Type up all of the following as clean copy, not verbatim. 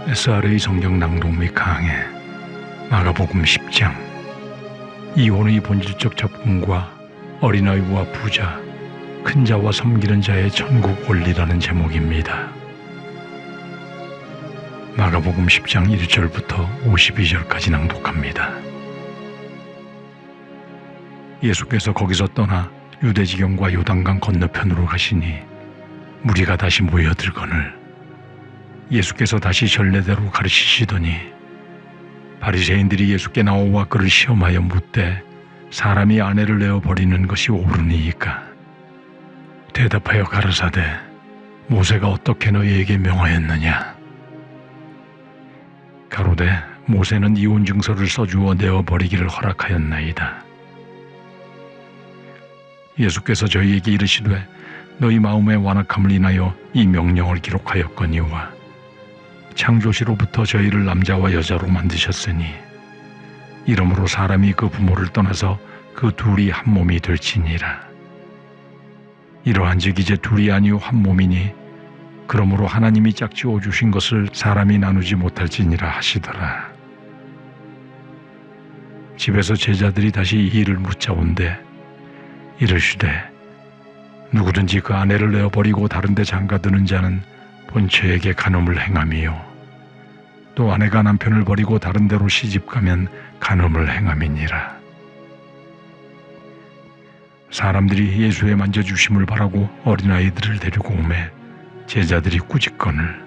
SRA 성경 낭독 및 강해 마가복음 10장 이혼의 본질적 접근과 어린아이와 부자, 큰 자와 섬기는 자의 천국 원리라는 제목입니다. 마가복음 10장 1절부터 52절까지 낭독합니다. 예수께서 거기서 떠나 유대지경과 요단강 건너편으로 가시니 무리가 다시 모여들거늘 예수께서 다시 전례대로 가르치시더니 바리새인들이 예수께 나와 그를 시험하여 묻되 사람이 아내를 내어 버리는 것이 옳으니이까? 대답하여 가라사대 모세가 어떻게 너희에게 명하였느냐? 가로되 모세는 이혼 증서를 써주어 내어 버리기를 허락하였나이다. 예수께서 저희에게 이르시되 너희 마음의 완악함을 인하여 이 명령을 기록하였거니와 창조시로부터 저희를 남자와 여자로 만드셨으니 이러므로 사람이 그 부모를 떠나서 그 둘이 한 몸이 될지니라. 이러한즉 이제 둘이 아니요 한 몸이니 그러므로 하나님이 짝지어 주신 것을 사람이 나누지 못할지니라 하시더라. 집에서 제자들이 다시 이 일을 묻자온대 이르시되 누구든지 그 아내를 내어 버리고 다른 데 장가드는 자는 본처에게 간음을 행함이요 또 아내가 남편을 버리고 다른 데로 시집가면 간음을 행함이니라. 사람들이 예수의 만져주심을 바라고 어린아이들을 데리고 오매 제자들이 꾸짖거늘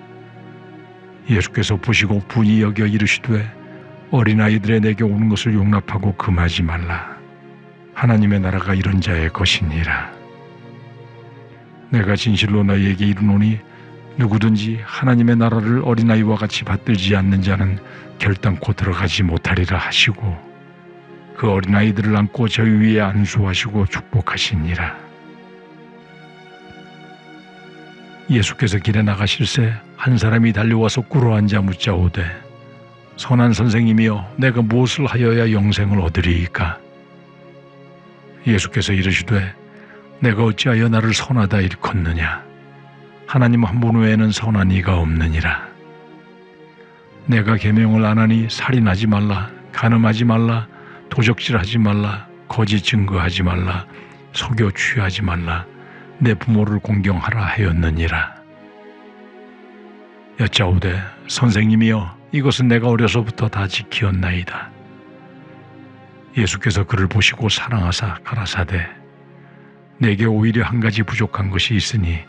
예수께서 보시고 분이 여겨 이르시되 어린아이들의 내게 오는 것을 용납하고 금하지 말라. 하나님의 나라가 이런 자의 것이니라. 내가 진실로 너희에게 이르노니 누구든지 하나님의 나라를 어린아이와 같이 받들지 않는 자는 결단코 들어가지 못하리라 하시고 그 어린아이들을 안고 저희 위에 안수하시고 축복하시니라. 예수께서 길에 나가실새 한 사람이 달려와서 꿇어앉아 묻자오되 선한 선생님이여 내가 무엇을 하여야 영생을 얻으리이까? 예수께서 이르시되 내가 어찌하여 나를 선하다 일컫느냐? 하나님 한 분 외에는 선한 이가 없느니라. 내가 계명을 안 하니 살인하지 말라, 간음하지 말라, 도적질하지 말라, 거짓 증거하지 말라, 속여 취하지 말라, 내 부모를 공경하라 하였느니라. 여짜오되 선생님이여 이것은 내가 어려서부터 다 지키었나이다. 예수께서 그를 보시고 사랑하사 가라사대 내게 오히려 한 가지 부족한 것이 있으니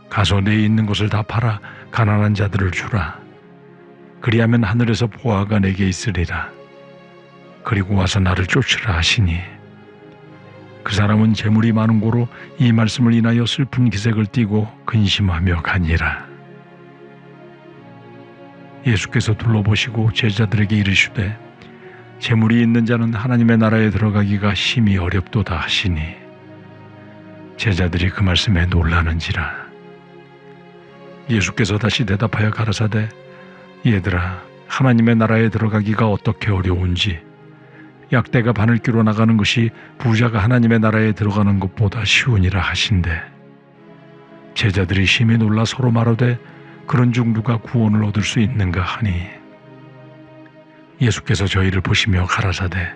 가서 내 있는 것을 다 팔아 가난한 자들을 주라. 그리하면 하늘에서 보화가 내게 있으리라. 그리고 와서 나를 쫓으라 하시니 그 사람은 재물이 많은 고로 이 말씀을 인하여 슬픈 기색을 띠고 근심하며 가니라. 예수께서 둘러보시고 제자들에게 이르시되 재물이 있는 자는 하나님의 나라에 들어가기가 심히 어렵도다 하시니 제자들이 그 말씀에 놀라는지라. 예수께서 다시 대답하여 가라사대 얘들아 하나님의 나라에 들어가기가 어떻게 어려운지 약대가 바늘 끼로 나가는 것이 부자가 하나님의 나라에 들어가는 것보다 쉬우니라 하신대. 제자들이 심히 놀라 서로 말하되 그런 중 누가 구원을 얻을 수 있는가 하니 예수께서 저희를 보시며 가라사대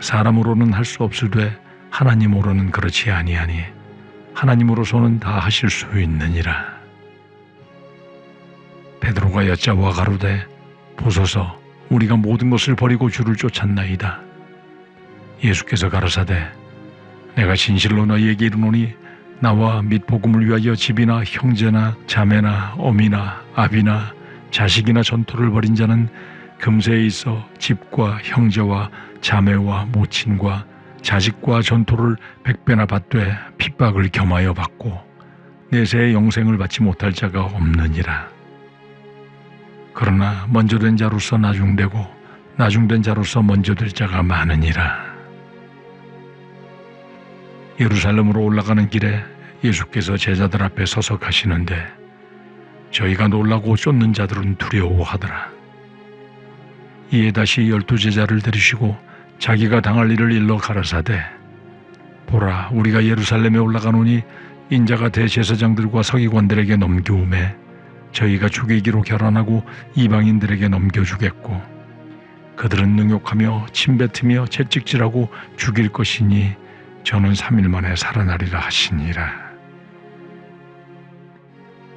사람으로는 할 수 없으되 하나님으로는 그렇지 아니하니 하나님으로서는 다 하실 수 있느니라. 베드로가 여짜와 가로되 보소서 우리가 모든 것을 버리고 주를 쫓았나이다. 예수께서 가라사대 내가 진실로 너희에게 이르노니 나와 및 복음을 위하여 집이나 형제나 자매나 어미나 아비나 자식이나 전토를 벌인 자는 금세에 있어 집과 형제와 자매와 모친과 자식과 전토를 100배나 받되 핍박을 겸하여 받고 내세의 영생을 받지 못할 자가 없느니라. 그러나 먼저 된 자로서 나중되고 나중된 자로서 먼저 될 자가 많으니라. 예루살렘으로 올라가는 길에 예수께서 제자들 앞에 서서 가시는데 저희가 놀라고 쫓는 자들은 두려워하더라. 이에 다시 12제자를 데리시고 자기가 당할 일을 일러 가라사대 보라 우리가 예루살렘에 올라가노니 인자가 대제사장들과 서기관들에게 넘겨오매 저희가 죽이기로 결단하고 이방인들에게 넘겨주겠고 그들은 능욕하며 침뱉으며 채찍질하고 죽일 것이니 저는 3일 만에 살아나리라 하시니라.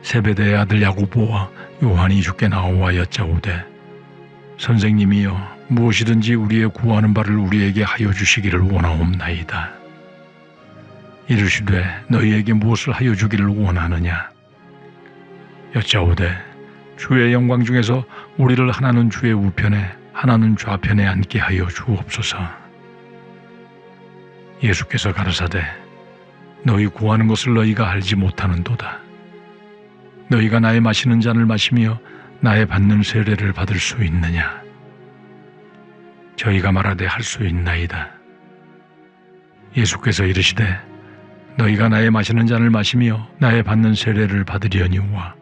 세베대의 아들 야고보와 요한이 주께 나와 여짜오되 선생님이여 무엇이든지 우리의 구하는 바를 우리에게 하여 주시기를 원하옵나이다. 이르시되 너희에게 무엇을 하여 주기를 원하느냐. 여짜오되 주의 영광 중에서 우리를 하나는 주의 우편에 하나는 좌편에 앉게 하여 주옵소서. 예수께서 가라사대 너희 구하는 것을 너희가 알지 못하는도다. 너희가 나의 마시는 잔을 마시며 나의 받는 세례를 받을 수 있느냐. 저희가 말하되 할 수 있나이다. 예수께서 이르시되 너희가 나의 마시는 잔을 마시며 나의 받는 세례를 받으려니와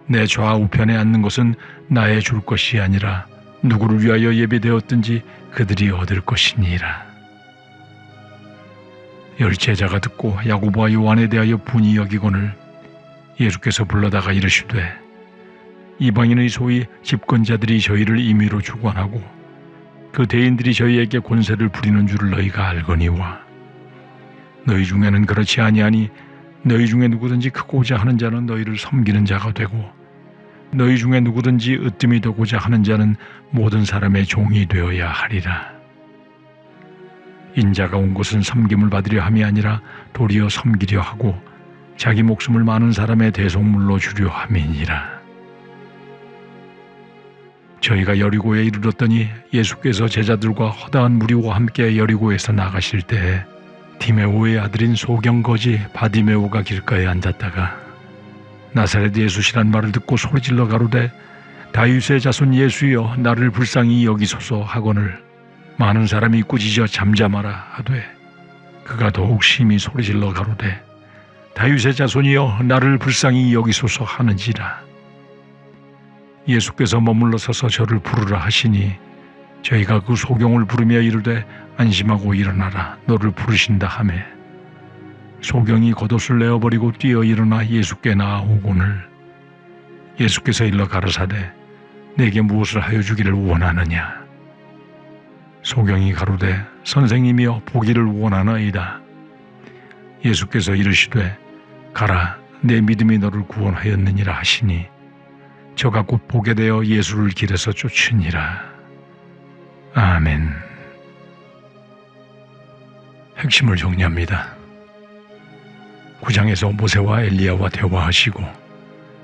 내 좌우편에 앉는 것은 나의 줄 것이 아니라 누구를 위하여 예배되었든지 그들이 얻을 것이니라. 열 제자가 듣고 야고보와 요한에 대하여 분이 여기거늘 예수께서 불러다가 이르시되 이방인의 소위 집권자들이 저희를 임의로 주관하고 그 대인들이 저희에게 권세를 부리는 줄을 너희가 알거니와 너희 중에는 그렇지 아니하니 너희 중에 누구든지 크고자 하는 자는 너희를 섬기는 자가 되고 너희 중에 누구든지 으뜸이 되고자 하는 자는 모든 사람의 종이 되어야 하리라. 인자가 온 것은 섬김을 받으려 함이 아니라 도리어 섬기려 하고 자기 목숨을 많은 사람의 대속물로 주려 함이니라. 저희가 여리고에 이르렀더니 예수께서 제자들과 허다한 무리와 함께 여리고에서 나가실 때에 디메오의 아들인 소경거지 바디메오가 길가에 앉았다가 나사렛 예수시란 말을 듣고 소리질러 가로되 다윗의 자손 예수여 나를 불쌍히 여기소서 하거늘 많은 사람이 꾸짖어 잠잠하라 하되 그가 더욱 심히 소리질러 가로되 다윗의 자손이여 나를 불쌍히 여기소서 하는지라. 예수께서 머물러 서서 저를 부르라 하시니 저희가 그 소경을 부르며 이르되 안심하고 일어나라 너를 부르신다 하매 소경이 겉옷을 내어버리고 뛰어 일어나 예수께 나아오거늘 예수께서 일러 가라사대 내게 무엇을 하여 주기를 원하느냐. 소경이 가로되 선생님이여 보기를 원하나이다. 예수께서 이르시되 가라 내 믿음이 너를 구원하였느니라 하시니 저가 곧 보게 되어 예수를 길에서 쫓으니라. 아멘. 핵심을 정리합니다. 9장에서 모세와 엘리야와 대화하시고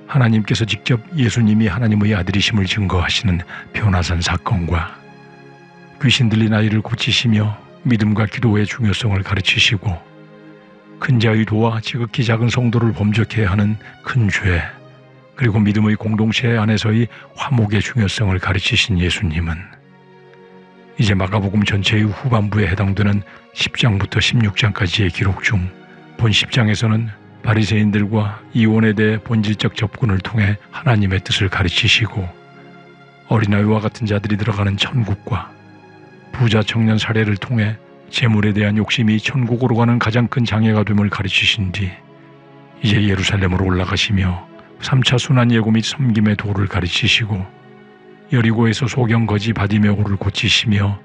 하나님께서 직접 예수님이 하나님의 아들이심을 증거하시는 변화산 사건과 귀신 들린 아이를 고치시며 믿음과 기도의 중요성을 가르치시고 큰 자의 도와 지극히 작은 성도를 범죄케 하는 큰 죄 그리고 믿음의 공동체 안에서의 화목의 중요성을 가르치신 예수님은 이제 마가복음 전체의 후반부에 해당되는 10장부터 16장까지의 기록 중 본 10장에서는 바리새인들과 이혼에 대해 본질적 접근을 통해 하나님의 뜻을 가르치시고 어린아이와 같은 자들이 들어가는 천국과 부자 청년 사례를 통해 재물에 대한 욕심이 천국으로 가는 가장 큰 장애가 됨을 가르치신 뒤 이제 예루살렘으로 올라가시며 3차 순환 예고 및 섬김의 도를 가르치시고 여리고에서 소경 거지 바디메오를 고치시며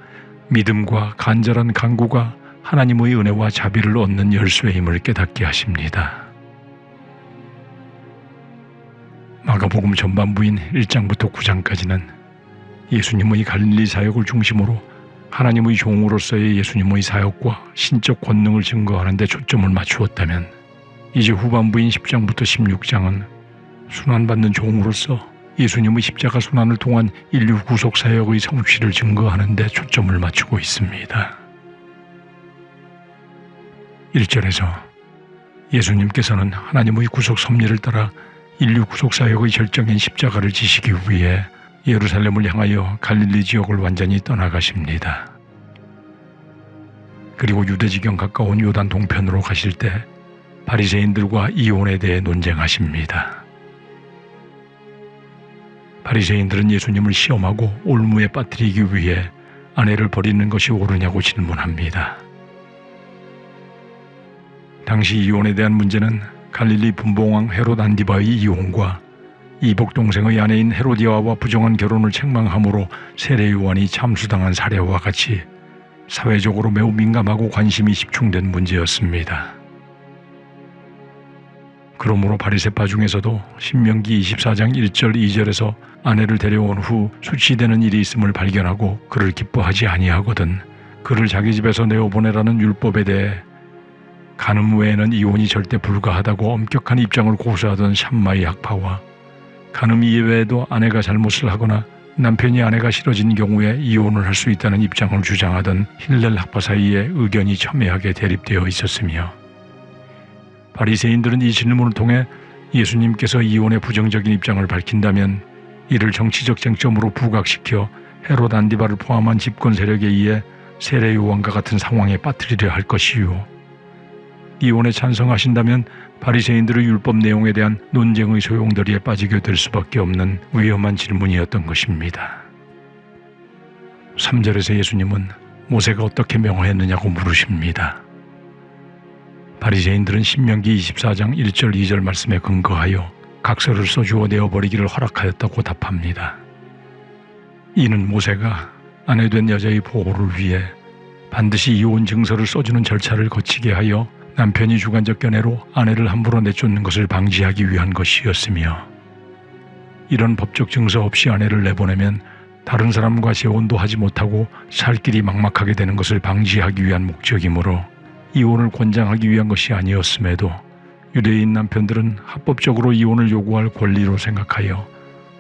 믿음과 간절한 간구가 하나님의 은혜와 자비를 얻는 열쇠임을 깨닫게 하십니다. 마가복음 전반부인 1장부터 9장까지는 예수님의 갈릴리 사역을 중심으로 하나님의 종으로서의 예수님의 사역과 신적 권능을 증거하는 데 초점을 맞추었다면 이제 후반부인 10장부터 16장은 순환받는 종으로서 예수님의 십자가 순환을 통한 인류 구속 사역의 성취를 증거하는 데 초점을 맞추고 있습니다. 1절에서 예수님께서는 하나님의 구속 섭리를 따라 인류 구속 사역의 절정인 십자가를 지시기 위해 예루살렘을 향하여 갈릴리 지역을 완전히 떠나가십니다. 그리고 유대지경 가까운 요단 동편으로 가실 때 바리새인들과 이혼에 대해 논쟁하십니다. 바리새인들은 예수님을 시험하고 올무에 빠뜨리기 위해 아내를 버리는 것이 옳으냐고 질문합니다. 당시 이혼에 대한 문제는 갈릴리 분봉왕 헤롯 안디바의 이혼과 이복 동생의 아내인 헤로디아와 부정한 결혼을 책망함으로 세례 요한이 참수당한 사례와 같이 사회적으로 매우 민감하고 관심이 집중된 문제였습니다. 그러므로 바리새파 중에서도 신명기 24장 1절 2절에서 아내를 데려온 후 수치되는 일이 있음을 발견하고 그를 기뻐하지 아니하거든 그를 자기 집에서 내어보내라는 율법에 대해 간음 외에는 이혼이 절대 불가하다고 엄격한 입장을 고수하던 샴마이 학파와 간음 이외에도 아내가 잘못을 하거나 남편이 아내가 싫어진 경우에 이혼을 할 수 있다는 입장을 주장하던 힐렐 학파 사이에 의견이 첨예하게 대립되어 있었으며 바리새인들은 이 질문을 통해 예수님께서 이혼의 부정적인 입장을 밝힌다면 이를 정치적 쟁점으로 부각시켜 헤롯 안디바를 포함한 집권 세력에 의해 세례 요한과 같은 상황에 빠뜨리려 할 것이요. 이혼에 찬성하신다면 바리새인들의 율법 내용에 대한 논쟁의 소용돌이에 빠지게 될 수밖에 없는 위험한 질문이었던 것입니다. 3절에서 예수님은 모세가 어떻게 명하였느냐고 물으십니다. 바리새인들은 신명기 24장 1절 2절 말씀에 근거하여 각서를 써주어 내어버리기를 허락하였다고 답합니다. 이는 모세가 아내된 여자의 보호를 위해 반드시 이혼 증서를 써주는 절차를 거치게 하여 남편이 주관적 견해로 아내를 함부로 내쫓는 것을 방지하기 위한 것이었으며 이런 법적 증서 없이 아내를 내보내면 다른 사람과 재혼도 하지 못하고 살 길이 막막하게 되는 것을 방지하기 위한 목적이므로 이혼을 권장하기 위한 것이 아니었음에도 유대인 남편들은 합법적으로 이혼을 요구할 권리로 생각하여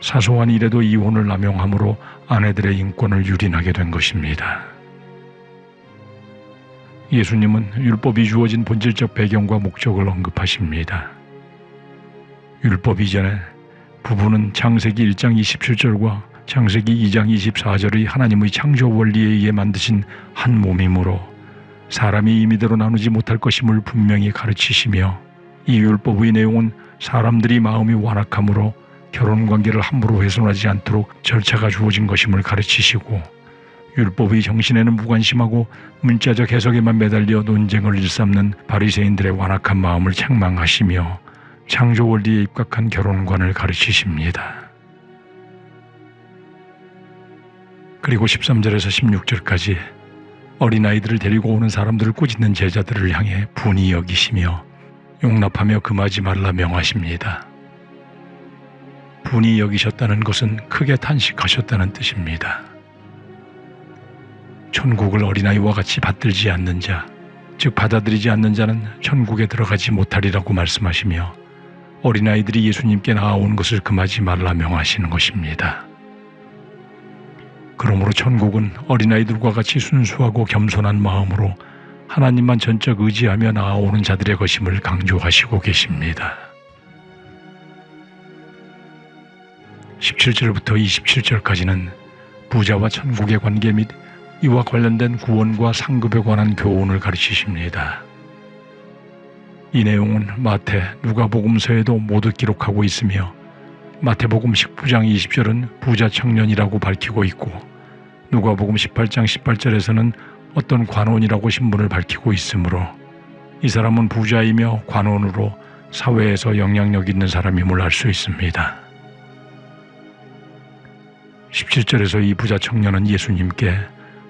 사소한 일에도 이혼을 남용함으로 아내들의 인권을 유린하게 된 것입니다. 예수님은 율법이 주어진 본질적 배경과 목적을 언급하십니다. 율법 이전에 부부는 창세기 1장 27절과 창세기 2장 24절의 하나님의 창조 원리에 의해 만드신 한 몸이므로 사람이 임의대로 나누지 못할 것임을 분명히 가르치시며 이 율법의 내용은 사람들이 마음이 완악함으로 결혼관계를 함부로 훼손하지 않도록 절차가 주어진 것임을 가르치시고 율법의 정신에는 무관심하고 문자적 해석에만 매달려 논쟁을 일삼는 바리새인들의 완악한 마음을 책망하시며 창조 원리에 입각한 결혼관을 가르치십니다. 그리고 13절에서 16절까지 어린아이들을 데리고 오는 사람들을 꾸짖는 제자들을 향해 분이 여기시며 용납하며 금하지 말라 명하십니다. 분이 여기셨다는 것은 크게 탄식하셨다는 뜻입니다. 천국을 어린아이와 같이 받들지 않는 자, 즉 받아들이지 않는 자는 천국에 들어가지 못하리라고 말씀하시며 어린아이들이 예수님께 나아오는 것을 금하지 말라 명하시는 것입니다. 그러므로 천국은 어린아이들과 같이 순수하고 겸손한 마음으로 하나님만 전적 의지하며 나아오는 자들의 것임을 강조하시고 계십니다. 17절부터 27절까지는 부자와 천국의 관계 및 이와 관련된 구원과 상급에 관한 교훈을 가르치십니다. 이 내용은 마태, 누가복음서에도 모두 기록하고 있으며 마태복음 19장 20절은 부자 청년이라고 밝히고 있고 누가복음 18장 18절에서는 어떤 관원이라고 신분을 밝히고 있으므로 이 사람은 부자이며 관원으로 사회에서 영향력 있는 사람임을 알 수 있습니다. 17절에서 이 부자 청년은 예수님께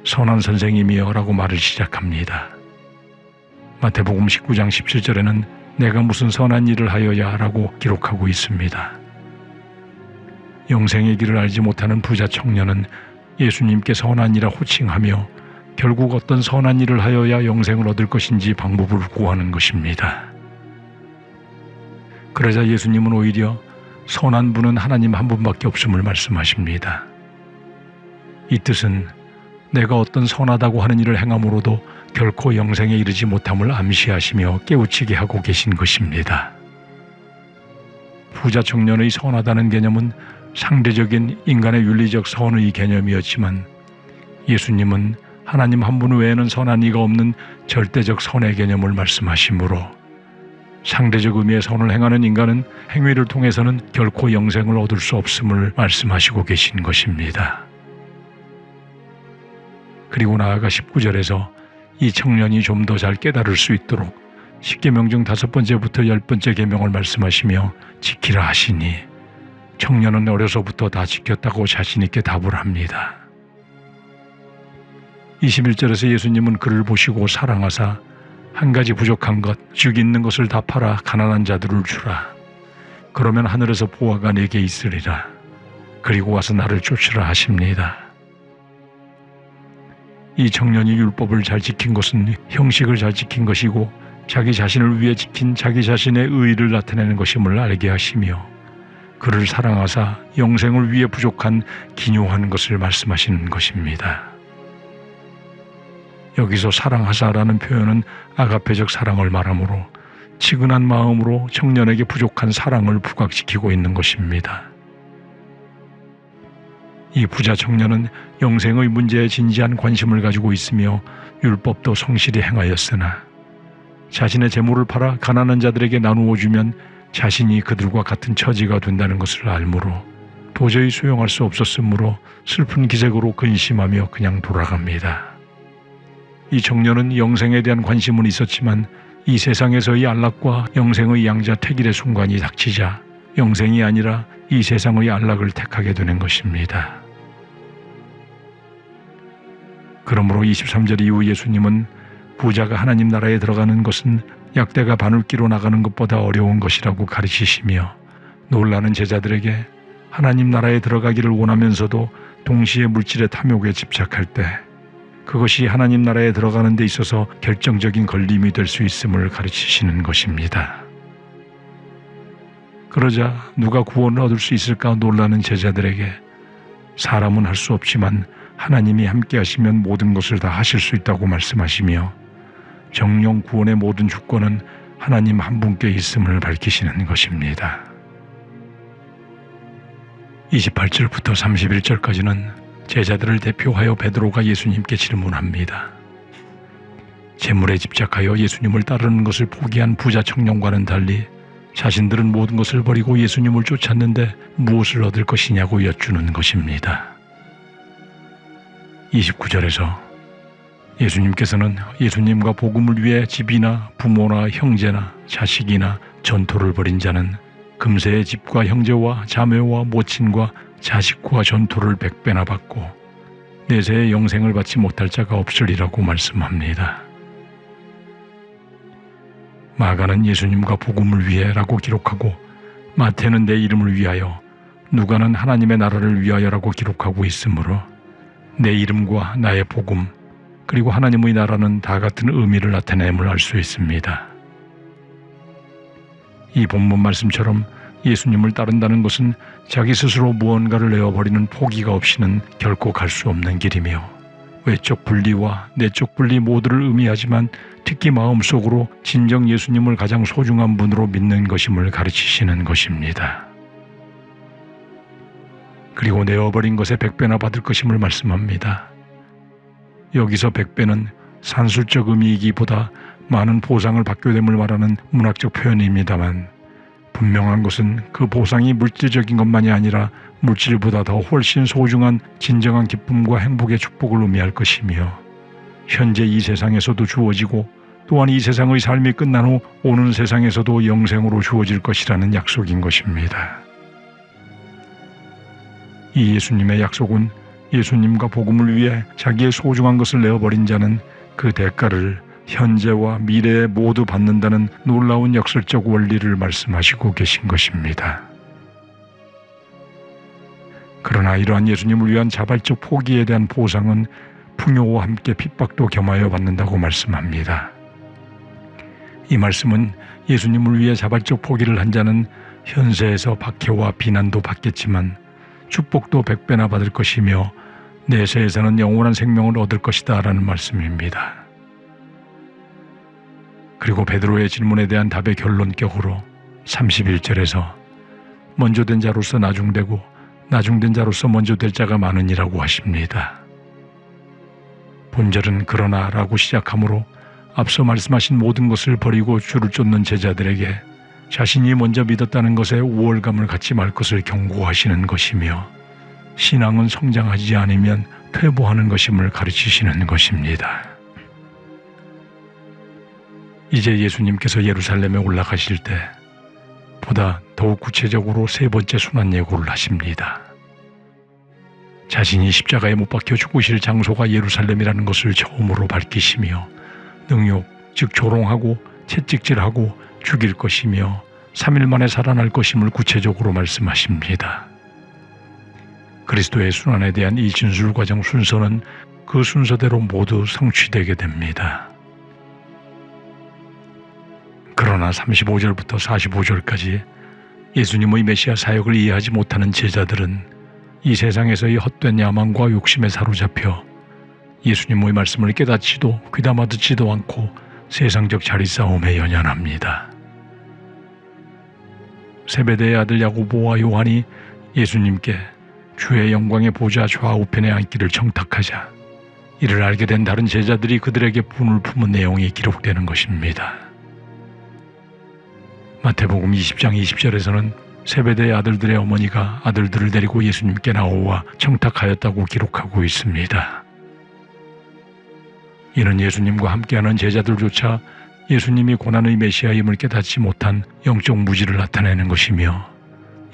선한 선생님이여 라고 말을 시작합니다. 마태복음 19장 17절에는 내가 무슨 선한 일을 하여야 라고 기록하고 있습니다. 영생의 길을 알지 못하는 부자 청년은 예수님께 선한이라 호칭하며 결국 어떤 선한 일을 하여야 영생을 얻을 것인지 방법을 구하는 것입니다. 그러자 예수님은 오히려 선한 분은 하나님 한 분밖에 없음을 말씀하십니다. 이 뜻은 내가 어떤 선하다고 하는 일을 행함으로도 결코 영생에 이르지 못함을 암시하시며 깨우치게 하고 계신 것입니다. 부자 청년의 선하다는 개념은 상대적인 인간의 윤리적 선의 개념이었지만 예수님은 하나님 한 분 외에는 선한 이가 없는 절대적 선의 개념을 말씀하시므로 상대적 의미의 선을 행하는 인간은 행위를 통해서는 결코 영생을 얻을 수 없음을 말씀하시고 계신 것입니다. 그리고 나아가 19절에서 이 청년이 좀 더 잘 깨달을 수 있도록 10계명 중 5번째부터 10번째 계명을 말씀하시며 지키라 하시니 청년은 어려서부터 다 지켰다고 자신 있게 답을 합니다. 21절에서 예수님은 그를 보시고 사랑하사 한 가지 부족한 것, 즉 있는 것을 다 팔아 가난한 자들을 주라. 그러면 하늘에서 보화가 내게 있으리라. 그리고 와서 나를 쫓으라 하십니다. 이 청년이 율법을 잘 지킨 것은 형식을 잘 지킨 것이고 자기 자신을 위해 지킨 자기 자신의 의의를 나타내는 것임을 알게 하시며 그를 사랑하사 영생을 위해 부족한 기묘한 것을 말씀하시는 것입니다. 여기서 사랑하사라는 표현은 아가페적 사랑을 말하므로 치근한 마음으로 청년에게 부족한 사랑을 부각시키고 있는 것입니다. 이 부자 청년은 영생의 문제에 진지한 관심을 가지고 있으며 율법도 성실히 행하였으나 자신의 재물을 팔아 가난한 자들에게 나누어 주면 자신이 그들과 같은 처지가 된다는 것을 알므로 도저히 수용할 수 없었으므로 슬픈 기색으로 근심하며 그냥 돌아갑니다. 이 청년은 영생에 대한 관심은 있었지만 이 세상에서의 안락과 영생의 양자 택일의 순간이 닥치자 영생이 아니라 이 세상의 안락을 택하게 되는 것입니다. 그러므로 23절 이후 예수님은 부자가 하나님 나라에 들어가는 것은 약대가 바늘기로 나가는 것보다 어려운 것이라고 가르치시며 놀라는 제자들에게 하나님 나라에 들어가기를 원하면서도 동시에 물질의 탐욕에 집착할 때 그것이 하나님 나라에 들어가는 데 있어서 결정적인 걸림이 될 수 있음을 가르치시는 것입니다. 그러자 누가 구원을 얻을 수 있을까 놀라는 제자들에게 사람은 할 수 없지만 하나님이 함께 하시면 모든 것을 다 하실 수 있다고 말씀하시며 정령 구원의 모든 주권은 하나님 한 분께 있음을 밝히시는 것입니다. 28절부터 31절까지는 제자들을 대표하여 베드로가 예수님께 질문합니다. 재물에 집착하여 예수님을 따르는 것을 포기한 부자 청년과는 달리 자신들은 모든 것을 버리고 예수님을 쫓았는데 무엇을 얻을 것이냐고 여쭈는 것입니다. 29절에서 예수님께서는 예수님과 복음을 위해 집이나 부모나 형제나 자식이나 전토를 벌인 자는 금세의 집과 형제와 자매와 모친과 자식과 전토를 100배나 받고 내세의 영생을 받지 못할 자가 없으리라고 말씀합니다. 마가는 예수님과 복음을 위해라고 기록하고 마태는 내 이름을 위하여, 누가는 하나님의 나라를 위하여라고 기록하고 있으므로 내 이름과 나의 복음 그리고 하나님의 나라는 다 같은 의미를 나타냄을 알 수 있습니다. 이 본문 말씀처럼 예수님을 따른다는 것은 자기 스스로 무언가를 내어버리는 포기가 없이는 결코 갈 수 없는 길이며 외적 분리와 내적 분리 모두를 의미하지만 특히 마음속으로 진정 예수님을 가장 소중한 분으로 믿는 것임을 가르치시는 것입니다. 그리고 내어버린 것에 100배나 받을 것임을 말씀합니다. 여기서 100배는 산술적 의미이기보다 많은 보상을 받게 됨을 말하는 문학적 표현입니다만 분명한 것은 그 보상이 물질적인 것만이 아니라 물질보다 더 훨씬 소중한 진정한 기쁨과 행복의 축복을 의미할 것이며 현재 이 세상에서도 주어지고 또한 이 세상의 삶이 끝난 후 오는 세상에서도 영생으로 주어질 것이라는 약속인 것입니다. 이 예수님의 약속은 예수님과 복음을 위해 자기의 소중한 것을 내어버린 자는 그 대가를 현재와 미래에 모두 받는다는 놀라운 역설적 원리를 말씀하시고 계신 것입니다. 그러나 이러한 예수님을 위한 자발적 포기에 대한 보상은 풍요와 함께 핍박도 겸하여 받는다고 말씀합니다. 이 말씀은 예수님을 위해 자발적 포기를 한 자는 현세에서 박해와 비난도 받겠지만 축복도 100배나 받을 것이며 내세에서는 영원한 생명을 얻을 것이다 라는 말씀입니다. 그리고 베드로의 질문에 대한 답의 결론격으로 31절에서 먼저 된 자로서 나중되고 나중된 자로서 먼저 될 자가 많으니라고 하십니다. 본절은 그러나 라고 시작하므로 앞서 말씀하신 모든 것을 버리고 주를 쫓는 제자들에게 자신이 먼저 믿었다는 것에 우월감을 갖지 말 것을 경고하시는 것이며 신앙은 성장하지 않으면 퇴보하는 것임을 가르치시는 것입니다. 이제 예수님께서 예루살렘에 올라가실 때 보다 더욱 구체적으로 세 번째 순환 예고를 하십니다. 자신이 십자가에 못 박혀 죽으실 장소가 예루살렘이라는 것을 처음으로 밝히시며 능욕, 즉 조롱하고 채찍질하고 죽일 것이며 3일 만에 살아날 것임을 구체적으로 말씀하십니다. 그리스도의 순환에 대한 이 진술 과정 순서는 그 순서대로 모두 성취되게 됩니다. 그러나 35절부터 45절까지 예수님의 메시아 사역을 이해하지 못하는 제자들은 이 세상에서의 헛된 야망과 욕심에 사로잡혀 예수님의 말씀을 깨닫지도 귀담아 듣지도 않고 세상적 자리싸움에 연연합니다. 세베대의 아들 야고보와 요한이 예수님께 주의 영광의 보좌 좌우편에 앉기를 청탁하자 이를 알게 된 다른 제자들이 그들에게 분을 품은 내용이 기록되는 것입니다. 마태복음 20장 20절에서는 세베대의 아들들의 어머니가 아들들을 데리고 예수님께 나오와 청탁하였다고 기록하고 있습니다. 이는 예수님과 함께하는 제자들조차 예수님이 고난의 메시아임을 깨닫지 못한 영적 무지를 나타내는 것이며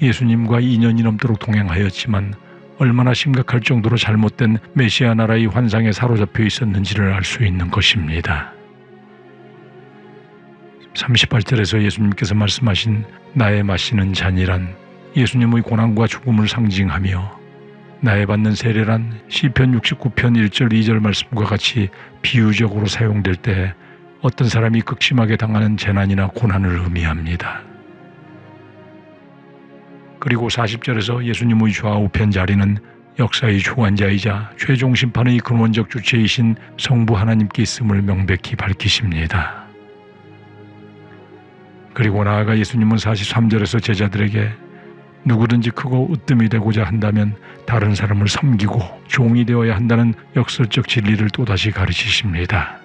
예수님과 2년이 넘도록 동행하였지만 얼마나 심각할 정도로 잘못된 메시아 나라의 환상에 사로잡혀 있었는지를 알 수 있는 것입니다. 38절에서 예수님께서 말씀하신 나의 마시는 잔이란 예수님의 고난과 죽음을 상징하며 나의 받는 세례란 시편 69편 1절 2절 말씀과 같이 비유적으로 사용될 때 어떤 사람이 극심하게 당하는 재난이나 고난을 의미합니다. 그리고 40절에서 예수님의 좌우편 자리는 역사의 주관자이자 최종 심판의 근원적 주체이신 성부 하나님께 있음을 명백히 밝히십니다. 그리고 나아가 예수님은 43절에서 제자들에게 누구든지 크고 으뜸이 되고자 한다면 다른 사람을 섬기고 종이 되어야 한다는 역설적 진리를 또다시 가르치십니다.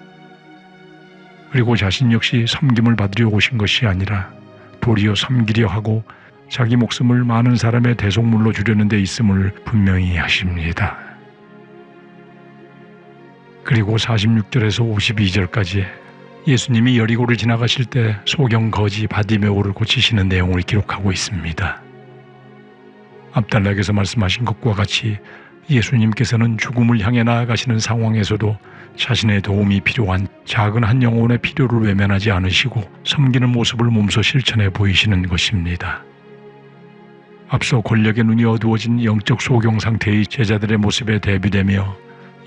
그리고 자신 역시 섬김을 받으려 오신 것이 아니라 도리어 섬기려 하고 자기 목숨을 많은 사람의 대속물로 주려는 데 있음을 분명히 하십니다. 그리고 46절에서 52절까지 예수님이 여리고를 지나가실 때 소경 거지 바디메오를 고치시는 내용을 기록하고 있습니다. 앞단락에서 말씀하신 것과 같이 예수님께서는 죽음을 향해 나아가시는 상황에서도 자신의 도움이 필요한 작은 한 영혼의 필요를 외면하지 않으시고 섬기는 모습을 몸소 실천해 보이시는 것입니다. 앞서 권력의 눈이 어두워진 영적 소경 상태의 제자들의 모습에 대비되며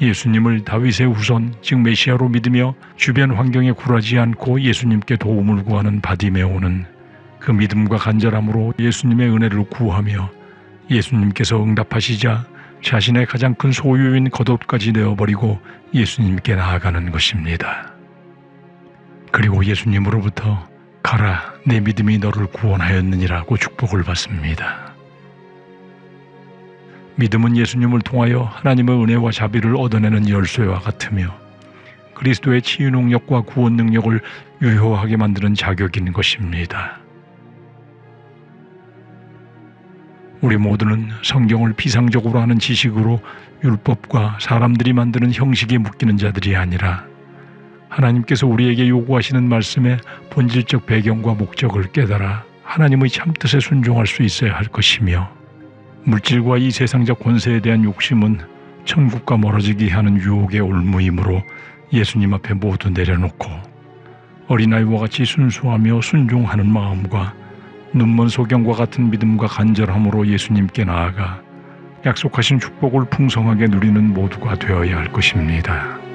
예수님을 다윗의 후손 즉 메시아로 믿으며 주변 환경에 굴하지 않고 예수님께 도움을 구하는 바디메오는 그 믿음과 간절함으로 예수님의 은혜를 구하며 예수님께서 응답하시자 자신의 가장 큰 소유인 겉옷까지 내어버리고 예수님께 나아가는 것입니다. 그리고 예수님으로부터 가라 내 믿음이 너를 구원하였느니라고 축복을 받습니다. 믿음은 예수님을 통하여 하나님의 은혜와 자비를 얻어내는 열쇠와 같으며 그리스도의 치유 능력과 구원 능력을 유효하게 만드는 자격인 것입니다. 우리 모두는 성경을 피상적으로 하는 지식으로 율법과 사람들이 만드는 형식에 묶이는 자들이 아니라 하나님께서 우리에게 요구하시는 말씀의 본질적 배경과 목적을 깨달아 하나님의 참뜻에 순종할 수 있어야 할 것이며 물질과 이 세상적 권세에 대한 욕심은 천국과 멀어지게 하는 유혹의 올무이므로 예수님 앞에 모두 내려놓고 어린아이와 같이 순수하며 순종하는 마음과 눈먼 소경과 같은 믿음과 간절함으로 예수님께 나아가 약속하신 축복을 풍성하게 누리는 모두가 되어야 할 것입니다.